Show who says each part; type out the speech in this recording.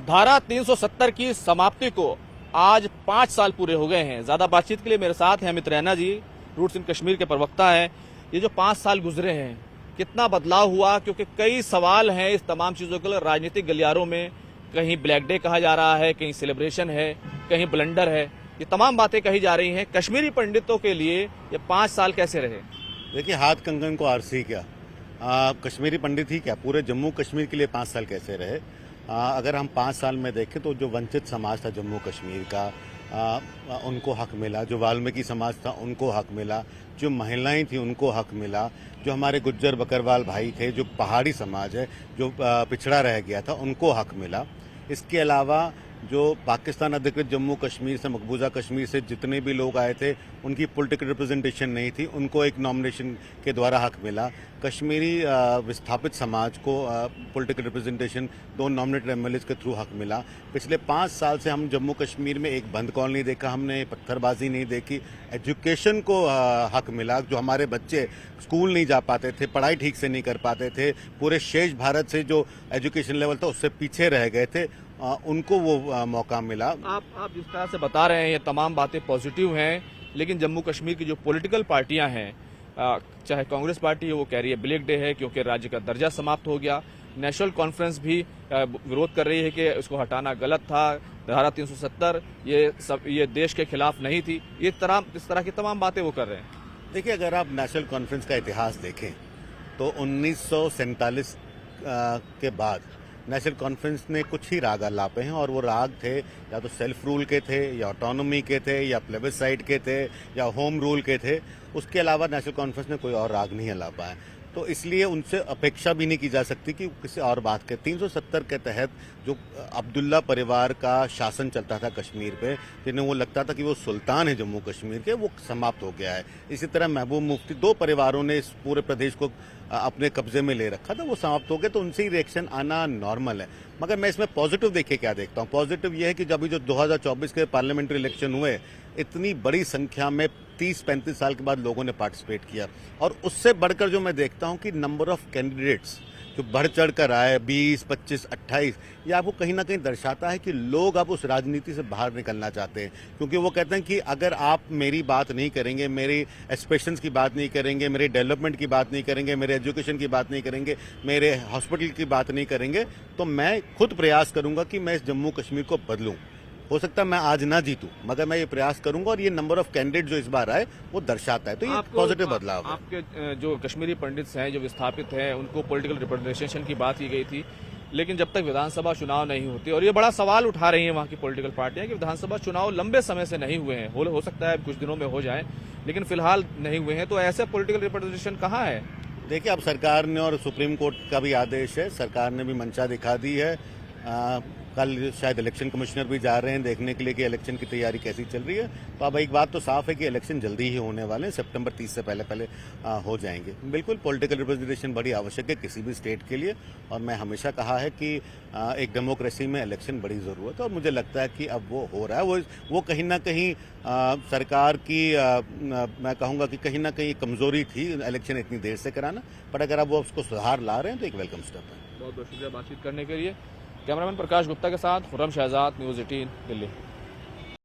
Speaker 1: धारा 370 की समाप्ति को आज 5 साल पूरे हो गए हैं। ज्यादा बातचीत के लिए मेरे साथ हैं अमित रैना जी, रूट्स इन कश्मीर के प्रवक्ता हैं। ये जो 5 साल गुजरे हैं, कितना बदलाव हुआ? क्योंकि कई सवाल हैं इस तमाम चीजों के लिए। राजनीतिक गलियारों में कहीं ब्लैक डे कहा जा रहा है, कहीं सेलिब्रेशन है, कहीं ब्लंडर है, ये तमाम बातें कही जा रही हैं। कश्मीरी पंडितों के लिए ये 5 साल कैसे रहे?
Speaker 2: देखिए, हाथ कंगन को आरसी क्या, कश्मीरी पंडित ही क्या, पूरे जम्मू कश्मीर के लिए 5 साल कैसे रहे? अगर हम 5 साल में देखें तो जो वंचित समाज था जम्मू कश्मीर का, उनको हक मिला। जो वाल्मीकि समाज था उनको हक मिला। जो महिलाएं थी उनको हक मिला। जो हमारे गुज्जर बकरवाल भाई थे, जो पहाड़ी समाज है, जो पिछड़ा रह गया था, उनको हक मिला। इसके अलावा जो पाकिस्तान अधिकृत जम्मू कश्मीर से, मकबूजा कश्मीर से जितने भी लोग आए थे, उनकी पॉलिटिकल रिप्रेजेंटेशन नहीं थी, उनको एक नॉमिनेशन के द्वारा हक मिला। कश्मीरी विस्थापित समाज को पॉलिटिकल रिप्रेजेंटेशन 2 नॉमिनेटेड एमएलएज के थ्रू हक मिला। पिछले 5 साल से हम जम्मू कश्मीर में एक बंद कॉल नहीं देखा, हमने पत्थरबाजी नहीं देखी। एजुकेशन को हक मिला। जो हमारे बच्चे स्कूल नहीं जा पाते थे, पढ़ाई ठीक से नहीं कर पाते थे, पूरे शेष भारत से जो एजुकेशन लेवल था उससे पीछे रह गए थे, उनको वो मौका मिला।
Speaker 1: आप जिस तरह से बता रहे हैं ये तमाम बातें पॉजिटिव हैं, लेकिन जम्मू कश्मीर की जो पॉलिटिकल पार्टियां हैं, चाहे कांग्रेस पार्टी है, वो कह रही है ब्लैक डे है क्योंकि राज्य का दर्जा समाप्त हो गया। नेशनल कॉन्फ्रेंस भी विरोध कर रही है कि इसको हटाना गलत था। धारा 370 ये देश के खिलाफ नहीं थी। इस तरह की तमाम बातें वो कर रहे हैं।
Speaker 2: देखिए, अगर आप नेशनल कॉन्फ्रेंस का इतिहास देखें तो 1947 के बाद नेशनल कॉन्फ्रेंस ने कुछ ही राग आलापे हैं, और वो राग थे या तो सेल्फ रूल के थे, या ऑटोनॉमी के थे, या प्लेबिसाइट के थे, या होम रूल के थे। उसके अलावा नेशनल कॉन्फ्रेंस ने कोई और राग नहीं आलापा है। तो इसलिए उनसे अपेक्षा भी नहीं की जा सकती कि किसी और बात के। 370 के तहत जो अब्दुल्ला परिवार का शासन चलता था कश्मीर पे, जिन्हें वो लगता था कि वो सुल्तान है जम्मू कश्मीर के, वो समाप्त हो गया है। इसी तरह महबूब मुफ्ती, 2 परिवारों ने इस पूरे प्रदेश को अपने कब्जे में ले रखा था, वो समाप्त हो गए। तो उनसे ही रिएक्शन आना नॉर्मल है। मगर मैं इसमें पॉजिटिव देखिए क्या देखता हूँ। पॉजिटिव ये है कि जब जो 2024 के पार्लियामेंट्री इलेक्शन हुए, इतनी बड़ी संख्या में 30-35 साल के बाद लोगों ने पार्टिसिपेट किया। और उससे बढ़कर जो मैं देखता हूं कि नंबर ऑफ कैंडिडेट्स जो बढ़ चढ़ कर आए, 20, 25, 28, ये आपको कहीं ना कहीं दर्शाता है कि लोग अब उस राजनीति से बाहर निकलना चाहते हैं। क्योंकि वो कहते हैं कि अगर आप मेरी बात नहीं करेंगे, मेरी एस्पिरेशंस की बात नहीं करेंगे, मेरे डेवलपमेंट की बात नहीं करेंगे, मेरे एजुकेशन की बात नहीं करेंगे, मेरे हॉस्पिटल की बात नहीं करेंगे, तो मैं खुद प्रयास करूंगा कि मैं इस जम्मू कश्मीर को बदलूं। हो सकता है मैं आज ना जीतूं, मगर मैं ये प्रयास करूंगा। और ये नंबर ऑफ कैंडिडेट जो इस बार आए वो दर्शाता है। तो ये पॉजिटिव बदलाव है।
Speaker 1: आपके जो कश्मीरी पंडित हैं, जो विस्थापित हैं, उनको पॉलिटिकल रिप्रेजेंटेशन की बात की गई थी, लेकिन जब तक विधानसभा चुनाव नहीं होते, और ये बड़ा सवाल उठा रही हैं वहाँ की पॉलिटिकल पार्टियां कि विधानसभा चुनाव लंबे समय से नहीं हुए हैं, हो सकता है कुछ दिनों में हो जाए, लेकिन फिलहाल नहीं हुए हैं, तो ऐसे पॉलिटिकल रिप्रेजेंटेशन कहाँ है?
Speaker 2: देखिए, अब सरकार ने, और सुप्रीम कोर्ट का भी आदेश है, सरकार ने भी मंशा दिखा दी है। कल शायद इलेक्शन कमिश्नर भी जा रहे हैं देखने के लिए कि इलेक्शन की तैयारी कैसी चल रही है। तो अब एक बात तो साफ है कि इलेक्शन जल्दी ही होने वाले हैं, सितंबर 30 से पहले हो जाएंगे। बिल्कुल पॉलिटिकल रिप्रेजेंटेशन बड़ी आवश्यक है किसी भी स्टेट के लिए, और मैं हमेशा कहा है कि एक डेमोक्रेसी में इलेक्शन बड़ी ज़रूरत है, और मुझे लगता है कि अब वो हो रहा है। वो कहीं ना कहीं सरकार की, मैं कहूँगा कि कहीं ना कहीं कमजोरी थी इलेक्शन इतनी देर से कराना, पर अगर अब वो उसको सुधार ला रहे हैं तो एक वेलकम स्टेप है।
Speaker 1: बहुत बहुत शुक्रिया बातचीत करने के लिए। कैमरामैन प्रकाश गुप्ता के साथ खुर्रम शहजाद, न्यूज़ 18 दिल्ली।